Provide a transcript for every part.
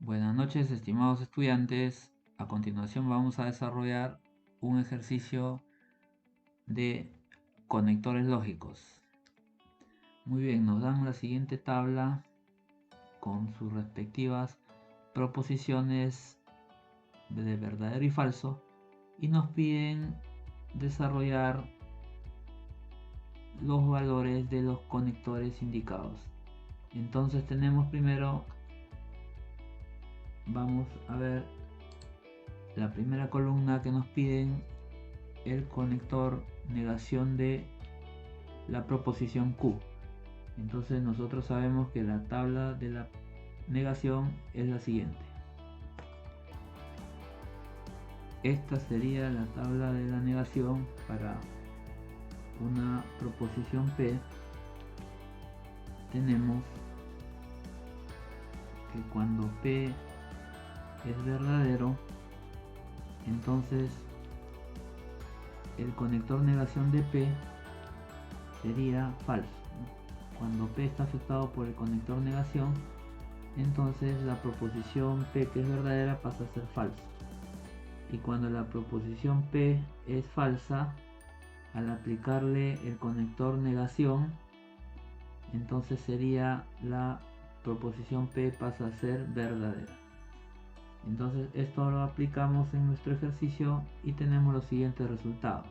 Buenas noches, estimados estudiantes. A continuación vamos a desarrollar un ejercicio de conectores lógicos. Muy bien, nos dan la siguiente tabla con sus respectivas proposiciones de verdadero y falso y nos piden desarrollar los valores de los conectores indicados. Entonces tenemos primero, vamos a ver la primera columna que nos piden el conector negación de la proposición Q. Entonces nosotros sabemos que la tabla de la negación es la siguiente. Esta sería la tabla de la negación para una proposición P. Tenemos que cuando P es verdadero, entonces el conector negación de P sería falso. Cuando P está afectado por el conector negación, entonces la proposición P que es verdadera pasa a ser falsa. Y cuando la proposición P es falsa, al aplicarle el conector negación, entonces sería la proposición P pasa a ser verdadera. Entonces esto lo aplicamos en nuestro ejercicio y tenemos los siguientes resultados.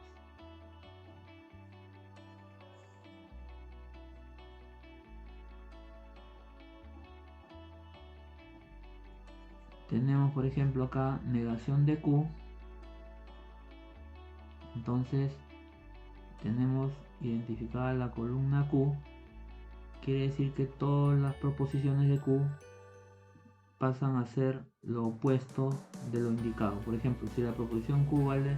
Tenemos por ejemplo acá negación de Q. Entonces tenemos identificada la columna Q. Quiere decir que todas las proposiciones de Q pasan a ser lo opuesto de lo indicado. Por ejemplo, si la proposición Q vale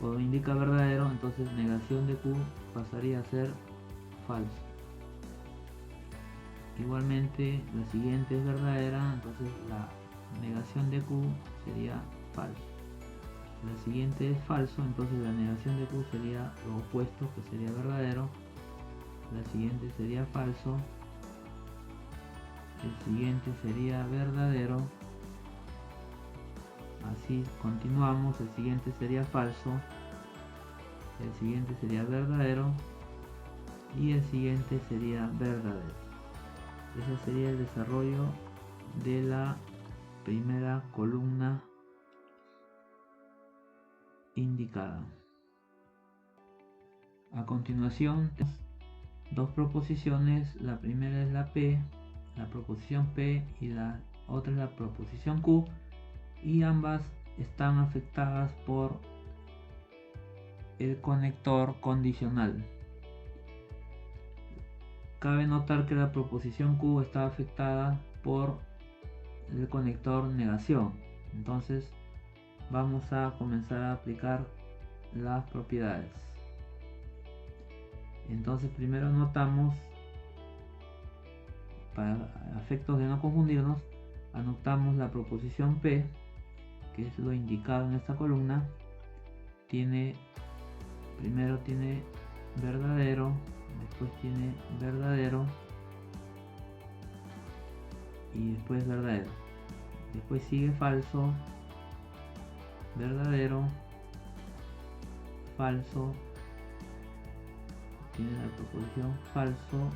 o indica verdadero, entonces negación de Q pasaría a ser falso. Igualmente la siguiente es verdadera, entonces la negación de Q sería falso. La siguiente es falso, entonces la negación de Q sería lo opuesto, que sería verdadero. La siguiente sería falso. El siguiente sería verdadero. Así continuamos. El siguiente sería falso. El siguiente sería verdadero. Y el siguiente sería verdadero. Ese sería el desarrollo de la primera columna indicada. A continuación tenemos dos proposiciones. La primera es la P, la proposición P, y la otra es la proposición Q, y ambas están afectadas por el conector condicional. Cabe notar que la proposición Q está afectada por el conector negación. Entonces vamos a comenzar a aplicar las propiedades. Entonces primero anotamos, para efectos de no confundirnos, anotamos la proposición P, que es lo indicado en esta columna. Primero tiene verdadero, después tiene verdadero y después verdadero. Después sigue falso, verdadero, falso, tiene la proposición falso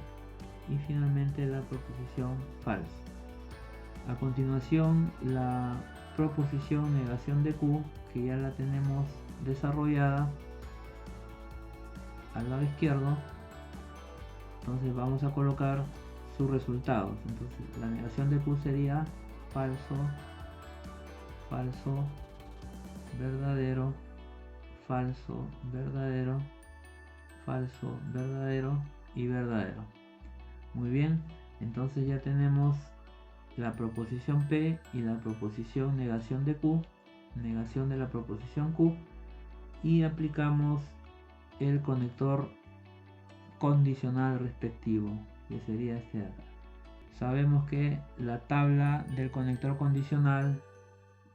y finalmente la proposición falsa. A continuación la proposición negación de Q, que ya la tenemos desarrollada al lado izquierdo. Entonces vamos a colocar sus resultados. Entonces la negación de Q sería falso, falso, verdadero, falso, verdadero, falso, verdadero y verdadero. Muy bien, entonces ya tenemos la proposición P y la proposición negación de Q, negación de la proposición Q, y aplicamos el conector condicional respectivo, que sería este de acá. Sabemos que la tabla del conector condicional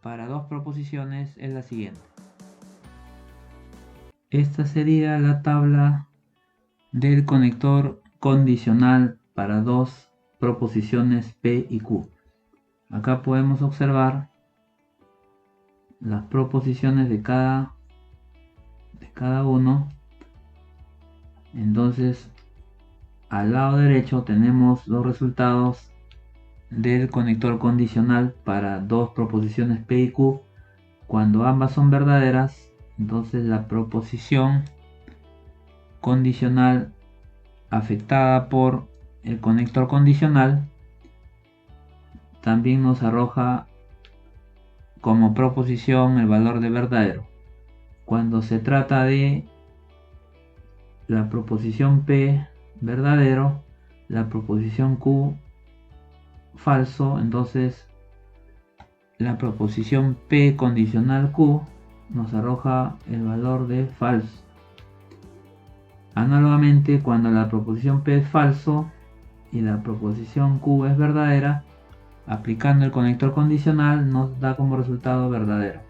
para dos proposiciones es la siguiente. Esta sería la tabla del conector condicional para dos proposiciones P y Q. acá podemos observar las proposiciones de cada uno. Entonces, al lado derecho tenemos los resultados del conector condicional para dos proposiciones P y Q. Cuando ambas son verdaderas, entonces la proposición condicional afectada por el conector condicional también nos arroja como proposición el valor de verdadero. Cuando se trata de la proposición P verdadero, la proposición Q falso, entonces la proposición P condicional Q nos arroja el valor de falso. Análogamente, cuando la proposición P es falso y la proposición Q es verdadera, aplicando el conector condicional nos da como resultado verdadero.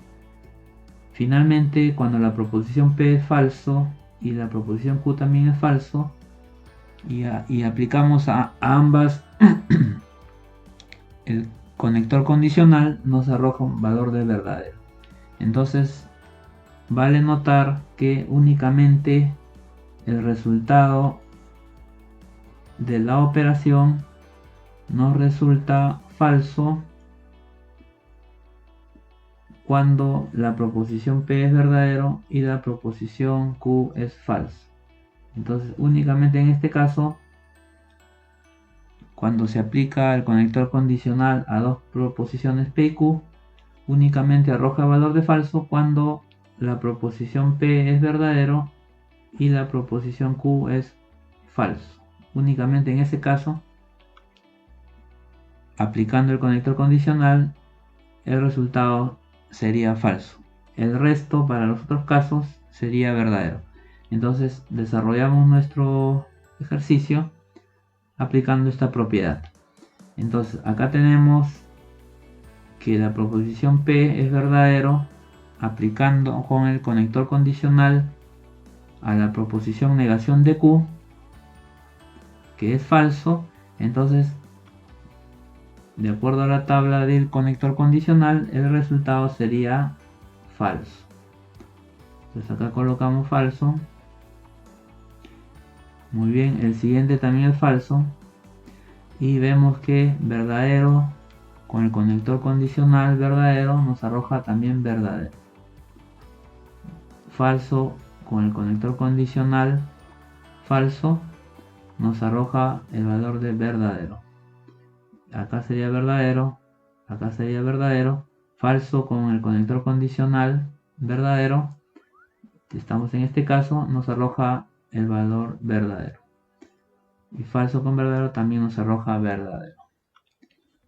Finalmente, cuando la proposición P es falso y la proposición Q también es falso y aplicamos a ambas el conector condicional, nos arroja un valor de verdadero. Entonces vale notar que únicamente el resultado de la operación nos resulta falso cuando la proposición P es verdadero y la proposición Q es falso. Entonces únicamente en este caso, cuando se aplica el conector condicional a dos proposiciones P y Q, únicamente arroja valor de falso cuando la proposición P es verdadero y la proposición Q es falso. Únicamente en ese caso, aplicando el conector condicional, el resultado sería falso. El resto, para los otros casos, sería verdadero. Entonces desarrollamos nuestro ejercicio aplicando esta propiedad. Entonces acá tenemos que la proposición P es verdadero aplicando con el conector condicional a la proposición negación de Q, que es falso. Entonces, de acuerdo a la tabla del conector condicional, el resultado sería falso. Entonces acá colocamos falso. Muy bien, el siguiente también es falso. Y vemos que verdadero con el conector condicional verdadero nos arroja también verdadero. Falso con el conector condicional falso nos arroja el valor de verdadero. Acá sería verdadero, acá sería verdadero. Falso con el conector condicional verdadero, estamos en este caso, nos arroja el valor verdadero. Y falso con verdadero también nos arroja verdadero.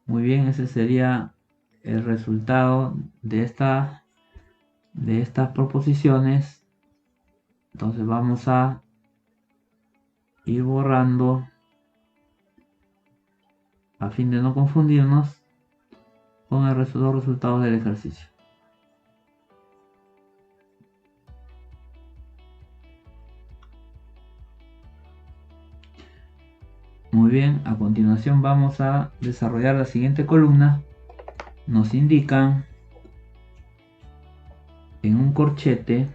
Muy bien, ese sería el resultado de estas proposiciones. Entonces vamos a ir borrando a fin de no confundirnos con los resultados del ejercicio. Muy bien, a continuación vamos a desarrollar la siguiente columna. Nos indican en un corchete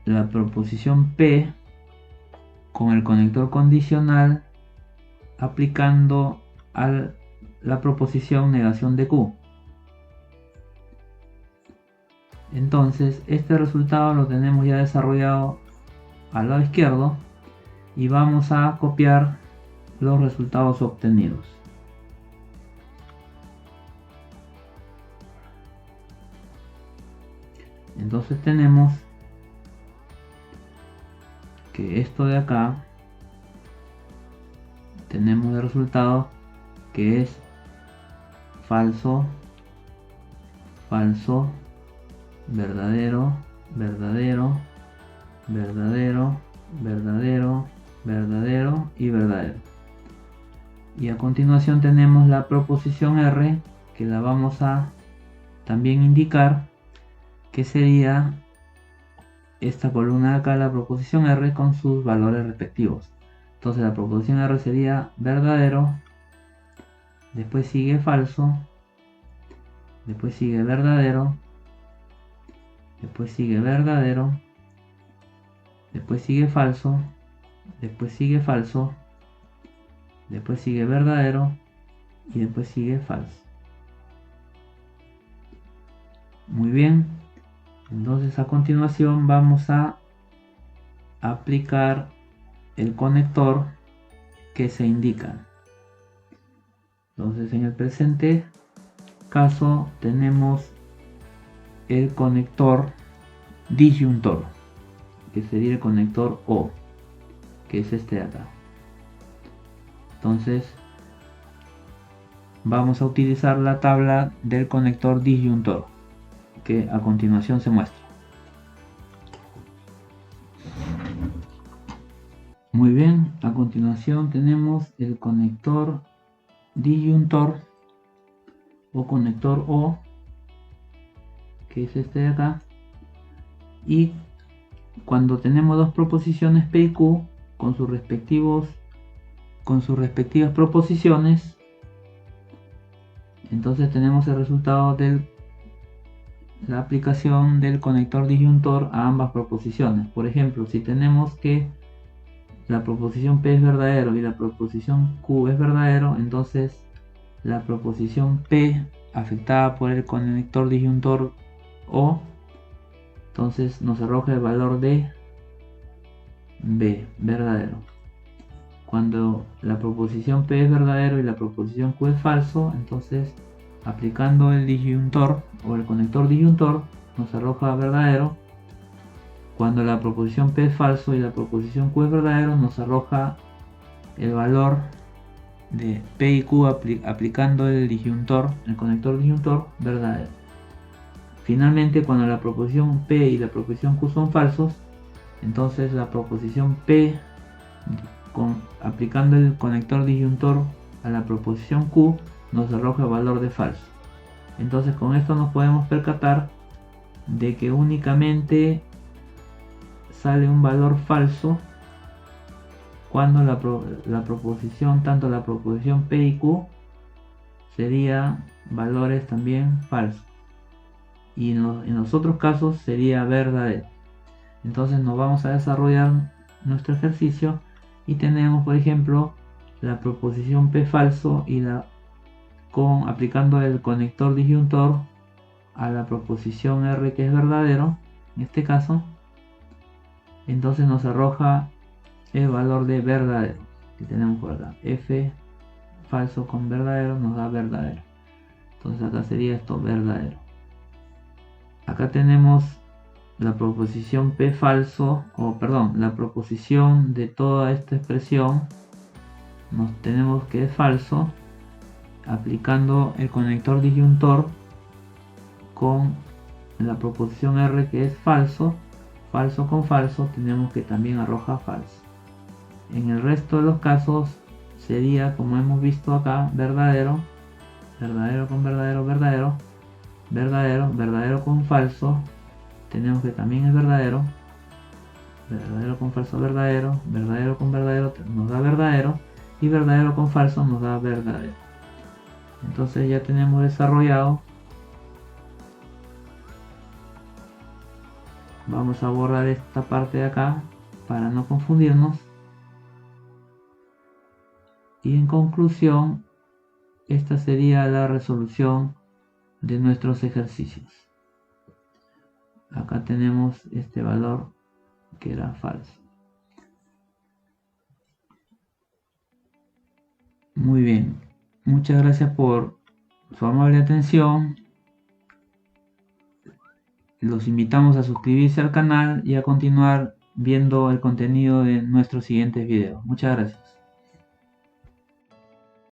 la proposición P con el conector condicional aplicando a la proposición negación de Q. Entonces este resultado lo tenemos ya desarrollado al lado izquierdo y vamos a copiar los resultados obtenidos. Entonces tenemos que esto de acá tenemos el resultado que es falso, falso, verdadero, verdadero, verdadero, verdadero, verdadero y verdadero. Y a continuación tenemos la proposición R, que la vamos a también indicar, que sería esta columna de acá, la proposición R con sus valores respectivos. Entonces la proposición R sería verdadero, después sigue falso, después sigue verdadero, después sigue verdadero, después sigue falso, después sigue falso, después sigue verdadero y después sigue falso. Muy bien, entonces a continuación vamos a aplicar el conector que se indica. Entonces en el presente caso tenemos el conector disyuntor, que sería el conector O, que es este de acá. Entonces vamos a utilizar la tabla del conector disyuntor, que a continuación se muestra. Muy bien, a continuación tenemos el conector disyuntor o conector O, que es este de acá, y cuando tenemos dos proposiciones P y Q con sus respectivas proposiciones, entonces tenemos el resultado de la aplicación del conector disyuntor a ambas proposiciones. Por ejemplo, si tenemos que la proposición P es verdadero y la proposición Q es verdadero, entonces la proposición P afectada por el conector disyuntor O, entonces nos arroja el valor de B, verdadero. Cuando la proposición P es verdadero y la proposición Q es falso, entonces aplicando el disyuntor o el conector disyuntor nos arroja verdadero. Cuando la proposición P es falso y la proposición Q es verdadero, nos arroja el valor de P y Q aplicando el disyuntor, el conector disyuntor verdadero. Finalmente, cuando la proposición P y la proposición Q son falsos, entonces la proposición P aplicando el conector disyuntor a la proposición Q nos arroja el valor de falso. Entonces con esto nos podemos percatar de que únicamente sale un valor falso cuando la proposición, tanto la proposición P y Q sería valores también falsos, y en los otros casos sería verdadero. Entonces nos vamos a desarrollar nuestro ejercicio y tenemos, por ejemplo, la proposición P falso y aplicando el conector disyuntor a la proposición R que es verdadero, en este caso, entonces nos arroja el valor de verdadero que tenemos por acá. F falso con verdadero nos da verdadero. Entonces acá sería esto verdadero. Acá tenemos la proposición P falso, la proposición de toda esta expresión nos tenemos que es falso, aplicando el conector disyuntor con la proposición R que es falso, falso con falso, tenemos que también arroja falso. En el resto de los casos sería, como hemos visto acá, verdadero, verdadero con verdadero, verdadero, verdadero, verdadero con falso, tenemos que también es verdadero, verdadero con falso, verdadero, verdadero con verdadero nos da verdadero, y verdadero con falso nos da verdadero. Entonces ya tenemos desarrollado. Vamos a borrar esta parte de acá para no confundirnos. Y en conclusión, esta sería la resolución de nuestros ejercicios. Acá tenemos este valor que era falso. Muy bien, muchas gracias por su amable atención. Los invitamos a suscribirse al canal y a continuar viendo el contenido de nuestros siguientes videos. Muchas gracias.